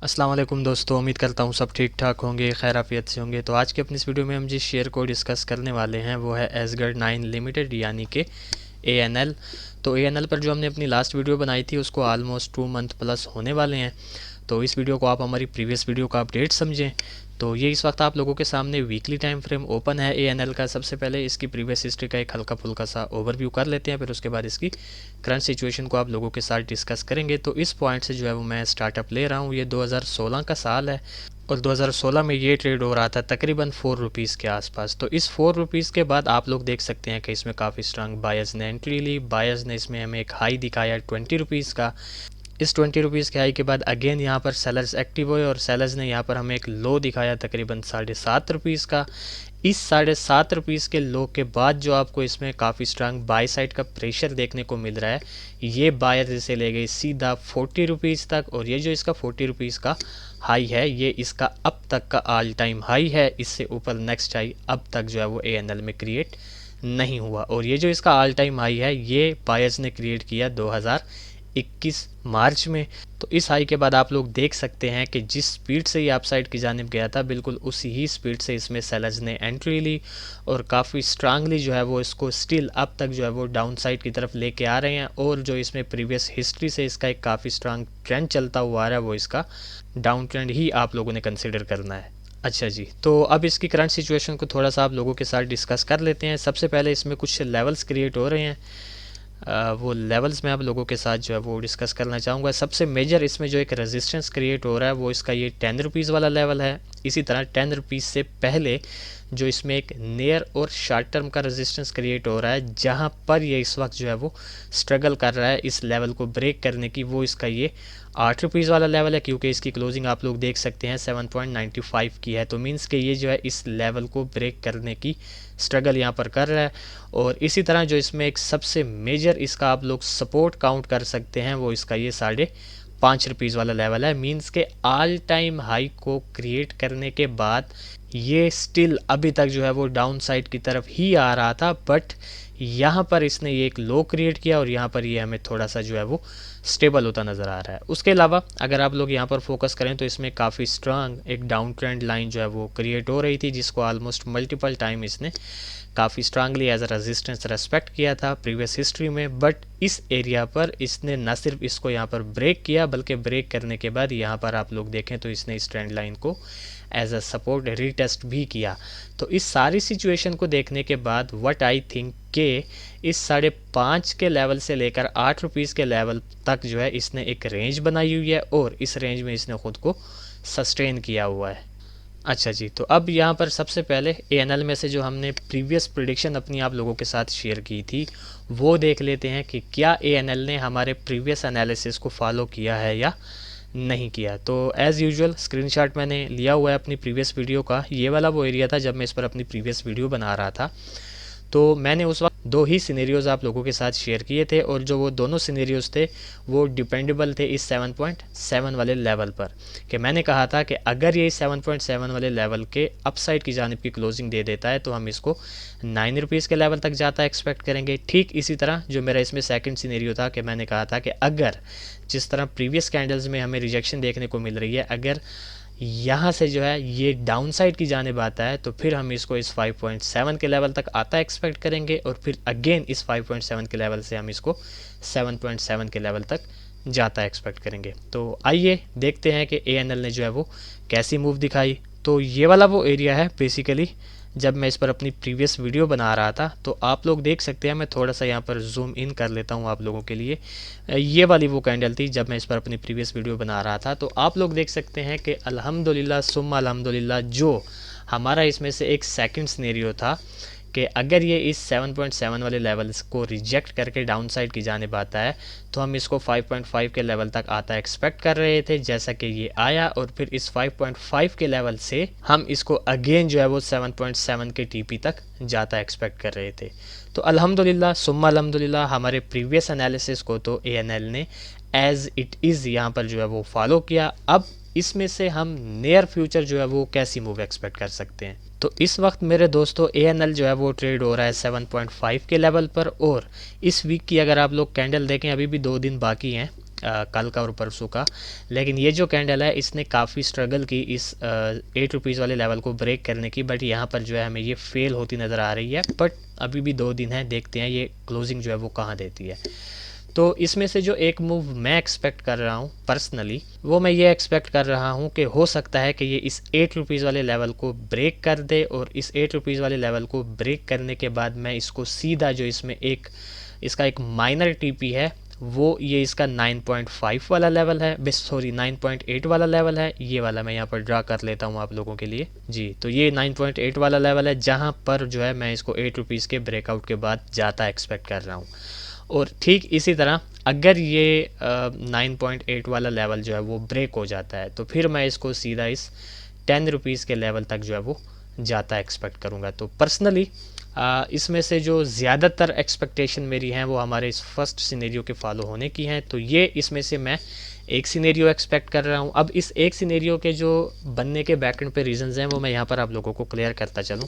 अस्सलाम वालेकुम दोस्तों, उम्मीद करता हूँ सब ठीक ठाक होंगे, खैर आफियत से होंगे। तो आज के अपनी इस वीडियो में हम जिस शेयर को डिस्कस करने वाले हैं वो है एसगर्ड 9 लिमिटेड यानी कि ANL। तो ANL पर जो हमने अपनी लास्ट वीडियो बनाई थी उसको ऑलमोस्ट 2 मंथ प्लस होने वाले हैं। तो इस वीडियो को आप हमारी प्रीवियस वीडियो का अपडेट समझें। तो ये इस वक्त आप लोगों के सामने वीकली टाइम फ्रेम ओपन है ANL का। सबसे पहले इसकी प्रीवियस हिस्ट्री का एक हल्का फुल्का सा ओवरव्यू कर लेते हैं, फिर उसके बाद इसकी करंट सिचुएशन को आप लोगों के साथ डिस्कस करेंगे। तो इस पॉइंट से जो है वो मैं स्टार्टअप ले रहा हूँ। ये 2016 का साल है और 2016 में ये ट्रेड हो रहा था तकरीबन 4 रुपीज़ के आसपास। तो इस 4 रुपीज़ के बाद आप लोग देख सकते हैं कि इसमें काफ़ी स्ट्रांग बायर्स ने एंट्री ली। बायर्स ने इसमें हमें एक हाई दिखाया 20 रुपीज़ का। इस 20 रुपीज़ के हाई के बाद अगेन यहाँ पर सेलर्स एक्टिव हुए और सेलर्स ने यहाँ पर हमें एक लो दिखाया तकरीबन 7.5 रुपीज़ का। इस 7.5 रुपीज़ के लो के बाद जो आपको इसमें काफ़ी स्ट्रांग बाय साइड का प्रेशर देखने को मिल रहा है। ये बायर इसे ले गई सीधा 40 रुपीज़ तक और ये जो इसका 40 रुपीज़ का हाई है ये इसका अब तक का ऑल टाइम हाई है। इससे ऊपर नेक्स्ट हाई अब तक जो है वो ANL में क्रिएट नहीं हुआ और ये जो इसका ऑल टाइम हाई है ये बायर्स ने क्रिएट किया 2021 मार्च में। तो इस हाई के बाद आप लोग देख सकते हैं कि जिस स्पीड से ये अपसाइड की जानिब गया था बिल्कुल उसी ही स्पीड से इसमें सेलर्स ने एंट्री ली और काफ़ी स्ट्रांगली जो है वो इसको स्टिल अब तक जो है वो डाउन साइड की तरफ लेके आ रहे हैं। और जो इसमें प्रीवियस हिस्ट्री से इसका एक काफ़ी स्ट्रांग ट्रेंड चलता हुआ आ रहा है वो इसका डाउन ट्रेंड ही आप लोगों ने कंसिडर करना है। अच्छा जी, तो अब इसकी करंट सिचुएशन को थोड़ा सा आप लोगों के साथ डिस्कस कर लेते हैं। सबसे पहले इसमें कुछ लेवल्स क्रिएट हो रहे हैं, वो लेवल्स मैं आप लोगों के साथ जो है वो डिस्कस करना चाहूँगा। सबसे मेजर इसमें जो एक रेजिस्टेंस क्रिएट हो रहा है वो इसका ये 10 रुपीज़ वाला लेवल है। इसी तरह 10 रुपीज़ से पहले जो इसमें एक नियर और शॉर्ट टर्म का रेजिस्टेंस क्रिएट हो रहा है जहां पर ये इस वक्त जो है वो स्ट्रगल कर रहा है इस लेवल को ब्रेक करने की, वो इसका ये 8 रुपीज़ वाला लेवल है। क्योंकि इसकी क्लोजिंग आप लोग देख सकते हैं 7.95 की है, तो मीन्स कि ये जो है इस लेवल को ब्रेक करने की स्ट्रगल यहाँ पर कर रहा है। और इसी तरह जो इसमें एक सबसे मेजर इसका आप लोग सपोर्ट काउंट कर सकते हैं वो इसका ये 5.5 रुपीज़ वाला लेवल है। मीन्स के ऑल टाइम हाई को क्रिएट करने के बाद ये स्टिल अभी तक जो है वो डाउन साइड की तरफ ही आ रहा था, बट यहाँ पर इसने ये एक लो क्रिएट किया और यहाँ पर ये हमें थोड़ा सा जो है वो स्टेबल होता नज़र आ रहा है। उसके अलावा अगर आप लोग यहाँ पर फोकस करें तो इसमें काफ़ी स्ट्रांग एक डाउन ट्रेंड लाइन जो है वो क्रिएट हो रही थी जिसको ऑलमोस्ट मल्टीपल टाइम इसने काफ़ी strongly as a resistance respect किया था प्रीवियस हिस्ट्री में। बट इस एरिया पर इसने न सिर्फ इसको यहाँ पर ब्रेक किया बल्कि ब्रेक करने के बाद यहाँ पर आप लोग देखें तो इसने इस ट्रेंड लाइन को एज अ सपोर्ट रीटेस्ट भी किया। तो इस सारी सिचुएशन को देखने के बाद व्हाट आई थिंक के इस 5.5 के लेवल से लेकर 8 रुपीज़ के लेवल तक जो है इसने एक रेंज बनाई हुई है और इस रेंज में इसने खुद को सस्टेन किया हुआ है। अच्छा जी, तो अब यहाँ पर सबसे पहले ANL में से जो हमने प्रीवियस प्रिडिक्शन अपनी आप लोगों के साथ शेयर की थी वो देख लेते हैं कि क्या ANL ने हमारे प्रीवियस एनालिसिस को फॉलो किया है या नहीं किया। तो एज़ यूजुअल स्क्रीनशॉट मैंने लिया हुआ है अपनी प्रीवियस वीडियो का। ये वाला वो एरिया था जब मैं इस पर अपनी प्रीवियस वीडियो बना रहा था। तो मैंने उस वक्त 2 ही सिनेरियोज़ आप लोगों के साथ शेयर किए थे और जो वो दोनों सिनेरियोज़ थे वो डिपेंडेबल थे इस 7.7 वाले लेवल पर। कि मैंने कहा था कि अगर ये 7.7 वाले लेवल के अपसाइड की जानिब की क्लोजिंग दे देता है तो हम इसको 9 रुपीज़ के लेवल तक जाता एक्सपेक्ट करेंगे। ठीक इसी तरह जो मेरा इसमें सेकंड सिनेरियो था कि मैंने कहा था कि अगर जिस तरह प्रीवियस कैंडल्स में हमें रिजेक्शन देखने को मिल रही है अगर यहाँ से जो है ये डाउन साइड की जानिब आता है तो फिर हम इसको इस 5.7 के लेवल तक आता एक्सपेक्ट करेंगे और फिर अगेन इस 5.7 के लेवल से हम इसको 7.7 के लेवल तक जाता एक्सपेक्ट करेंगे। तो आइए देखते हैं कि ANL ने जो है वो कैसी मूव दिखाई। तो ये वाला वो एरिया है बेसिकली जब मैं इस पर अपनी प्रीवियस वीडियो बना रहा था। तो आप लोग देख सकते हैं, मैं थोड़ा सा यहाँ पर जूम इन कर लेता हूँ आप लोगों के लिए। ये वाली वो कैंडल थी जब मैं इस पर अपनी प्रीवियस वीडियो बना रहा था। तो आप लोग देख सकते हैं कि अल्हम्दुलिल्लाह सुम्मा अल्हम्दुलिल्लाह जो हमारा इसमें से एक सेकंड सिनेरियो था कि अगर ये इस 7.7 वाले लेवल्स को रिजेक्ट करके डाउन साइड की जानिब आता है तो हम इसको 5.5 के लेवल तक आता एक्सपेक्ट कर रहे थे, जैसा कि ये आया और फिर इस 5.5 के लेवल से हम इसको अगेन जो है वो 7.7 के TP तक जाता एक्सपेक्ट कर रहे थे। तो अल्हम्दुलिल्लाह सुम्मा अल्हम्दुलिल्लाह हमारे प्रीवियस एनालिसिस को तो ANL ने एज इट इज़ यहाँ पर जो है वो फॉलो किया। अब इसमें से हम नियर फ्यूचर जो है वो कैसी मूव एक्सपेक्ट कर सकते हैं। तो इस वक्त मेरे दोस्तों ANL जो है वो ट्रेड हो रहा है 7.5 के लेवल पर और इस वीक की अगर आप लोग कैंडल देखें अभी भी 2 दिन बाकी हैं कल का और परसों का। लेकिन ये जो कैंडल है इसने काफ़ी स्ट्रगल की इस 8 रुपीज़ वाले लेवल को ब्रेक करने की, बट यहाँ पर जो है हमें ये फेल होती नज़र आ रही है। बट अभी भी 2 दिन है, देखते हैं ये क्लोजिंग जो है वो कहाँ देती है। तो इसमें से जो एक मूव मैं एक्सपेक्ट कर रहा हूँ पर्सनली, वो मैं ये एक्सपेक्ट कर रहा हूँ कि हो सकता है कि ये इस 8 रुपीज़ वाले लेवल को ब्रेक कर दे, और इस 8 रुपीज़ वाले लेवल को ब्रेक करने के बाद मैं इसको सीधा जो इसमें इसका एक माइनर टीपी है, वो ये इसका 9.5 वाला लेवल है, सॉरी 9.8 वाला लेवल है। ये वाला मैं यहाँ पर ड्रा कर लेता हूँ आप लोगों के लिए जी। तो ये 9.8 वाला लेवल है, जहाँ पर जो है मैं इसको 8 रुपीज़ के ब्रेकआउट के बाद जाता एक्सपेक्ट कर रहा हूँ। और ठीक इसी तरह अगर ये 9.8 वाला लेवल जो है वो ब्रेक हो जाता है, तो फिर मैं इसको सीधा इस 10 रुपीज़ के लेवल तक जो है वो जाता एक्सपेक्ट करूँगा। तो पर्सनली इसमें से जो ज़्यादातर एक्सपेक्टेशन मेरी हैं वो हमारे इस फर्स्ट सिनेरियो के फॉलो होने की हैं। तो ये इसमें से मैं एक सिनेरियो एक्सपेक्ट कर रहा हूँ। अब इस एक सिनेरियो के जो बनने के बैकएंड पे रीजंस हैं वो मैं यहाँ पर आप लोगों को क्लियर करता चलूँ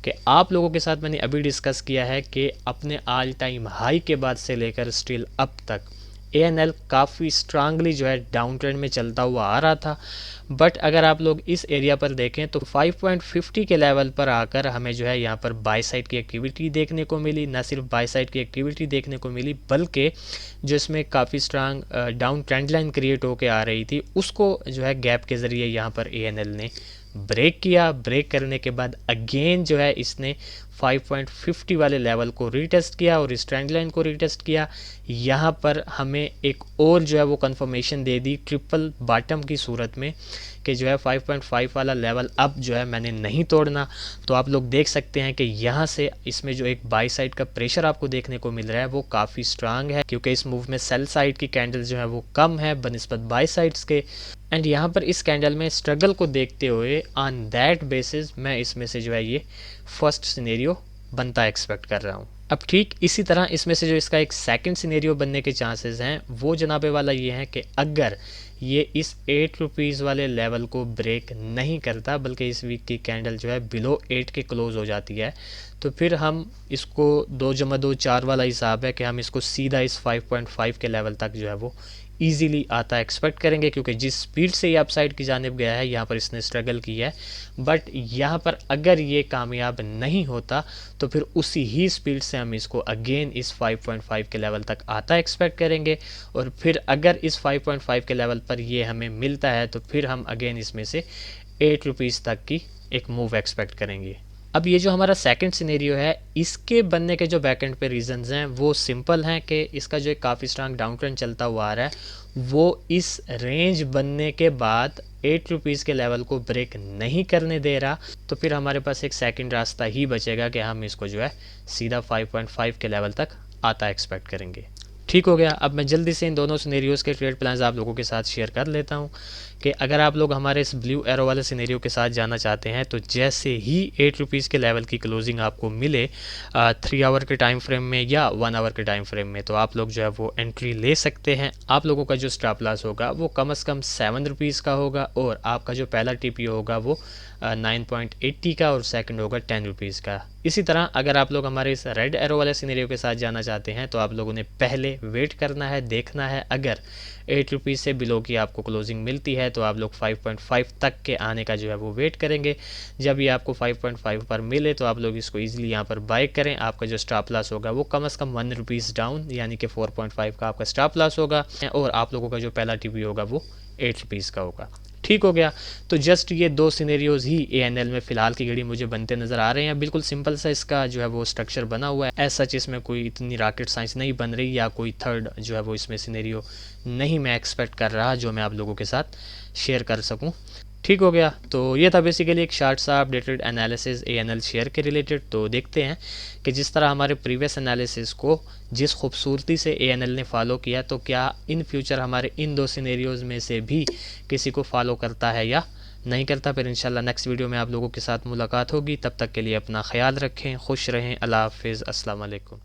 कि आप लोगों के साथ मैंने अभी डिस्कस किया है कि अपने ऑल टाइम हाई के बाद से लेकर स्टिल अब तक ANL काफ़ी स्ट्रांगली जो है डाउन ट्रेंड में चलता हुआ आ रहा था। बट अगर आप लोग इस एरिया पर देखें तो 5.50 के लेवल पर आकर हमें जो है यहाँ पर बाय साइड की एक्टिविटी देखने को मिली। न सिर्फ बाय साइड की एक्टिविटी देखने को मिली, बल्कि जो इसमें काफ़ी strong down trend line create होकर आ रही थी, उसको जो है गैप के ज़रिए यहाँ पर ANL ने ब्रेक किया। ब्रेक करने के बाद अगेन जो है इसने 5.50 वाले लेवल को रीटेस्ट किया और इस ट्रेंड लाइन को रीटेस्ट किया। यहाँ पर हमें एक और जो है वो कंफर्मेशन दे दी ट्रिपल बॉटम की सूरत में कि जो है 5.5 वाला लेवल अब जो है मैंने नहीं तोड़ना। तो आप लोग देख सकते हैं कि यहाँ से इसमें जो एक बाई साइड का प्रेशर आपको देखने को मिल रहा है वो काफ़ी स्ट्रांग है, क्योंकि इस मूव में सेल साइड की कैंडल जो है वो कम है बनिस्बत बाई साइड्स के। एंड यहाँ पर इस कैंडल में स्ट्रगल को देखते हुए ऑन दैट बेसिस मैं इसमें से जो है ये फर्स्ट सिनेरियो बनता एक्सपेक्ट कर रहा हूँ। अब ठीक इसी तरह इसमें से जो इसका एक सेकंड सिनेरियो बनने के चांसेस हैं वो जनाबे वाला ये है कि अगर ये इस 8 रुपीज़ वाले लेवल को ब्रेक नहीं करता, बल्कि इस वीक की कैंडल जो है बिलो 8 के क्लोज हो जाती है, तो फिर हम इसको 2 + 2 4 वाला हिसाब है कि हम इसको सीधा इस 5.5 के लेवल तक जो है वो ईजीली आता एक्सपेक्ट करेंगे, क्योंकि जिस स्पीड से ये अपसाइड की जानिब गया है यहाँ पर इसने स्ट्रगल की है। बट यहाँ पर अगर ये कामयाब नहीं होता तो फिर उसी ही स्पीड से हम इसको अगेन इस 5.5 के लेवल तक आता एक्सपेक्ट करेंगे। और फिर अगर इस 5.5 के लेवल पर ये हमें मिलता है तो फिर हम अगेन इसमें से 8 रुपीज़ तक की एक मूव एक्सपेक्ट करेंगे। अब ये जो हमारा सेकंड सिनेरियो है, इसके बनने के जो बैकएंड पे रीजंस हैं वो सिंपल हैं कि इसका जो एक काफ़ी स्ट्रांग डाउन ट्रेंड चलता हुआ आ रहा है वो इस रेंज बनने के बाद 8 रुपीज़ के लेवल को ब्रेक नहीं करने दे रहा। तो फिर हमारे पास एक सेकंड रास्ता ही बचेगा कि हम इसको जो है सीधा 5.5 के लेवल तक आता एक्सपेक्ट करेंगे। ठीक हो गया। अब मैं जल्दी से इन दोनों सिनेरियोज़ के ट्रेड प्लान्स आप लोगों के साथ शेयर कर लेता हूं कि अगर आप लोग हमारे इस ब्लू एरो वाले सिनेरियो के साथ जाना चाहते हैं तो जैसे ही 8 रुपीज़ के लेवल की क्लोजिंग आपको मिले 3 आवर के टाइम फ्रेम में या 1 आवर के टाइम फ्रेम में, तो आप लोग जो है वो एंट्री ले सकते हैं। आप लोगों का जो स्टॉप लॉस होगा वो कम से कम 7 रुपीज़ का होगा, और आपका जो पहला TP होगा वो 9.80 का और सेकंड होगा 10 रुपीज़ का। इसी तरह अगर आप लोग हमारे इस रेड एरो वाले सिनेरियो के साथ जाना चाहते हैं तो आप लोगों ने पहले वेट करना है, देखना है। अगर 8 रुपीज़ से बिलो की आपको क्लोजिंग मिलती है तो आप लोग 5.5 तक के आने का जो है वो वेट करेंगे। जब ये आपको 5.5 पर मिले तो आप लोग इसको ईजिली यहाँ पर बाय करें। आपका जो स्टॉप लॉस होगा वो कम से कम 1 रुपीज़ डाउन, यानी कि 4.5 का आपका स्टॉप लॉस होगा, और आप लोगों का जो पहला TP होगा वो 8 रुपीज़ का होगा। ठीक हो गया। तो जस्ट ये 2 सिनेरियोज़ ही ANL में फ़िलहाल की घड़ी मुझे बनते नज़र आ रहे हैं। बिल्कुल सिंपल सा इसका जो है वो स्ट्रक्चर बना हुआ है। एज सच इसमें कोई इतनी रॉकेट साइंस नहीं बन रही, या कोई थर्ड जो है वो इसमें सिनेरियो नहीं मैं एक्सपेक्ट कर रहा जो मैं आप लोगों के साथ शेयर कर सकूं। ठीक हो गया। तो ये था बेसिकली एक शार्ट सा अपडेटेड एनालिसिस ANL शेयर के रिलेटेड। तो देखते हैं कि जिस तरह हमारे प्रीवियस एनालिसिस को जिस खूबसूरती से ANL ने फॉलो किया, तो क्या इन फ्यूचर हमारे इन 2 सिनेरियोज़ में से भी किसी को फॉलो करता है या नहीं करता। फिर इंशाल्लाह नेक्स्ट वीडियो में आप लोगों के साथ मुलाकात होगी। तब तक के लिए अपना ख्याल रखें, खुश रहें। अल्लाह हाफिज़, अस्सलाम वालेकुम।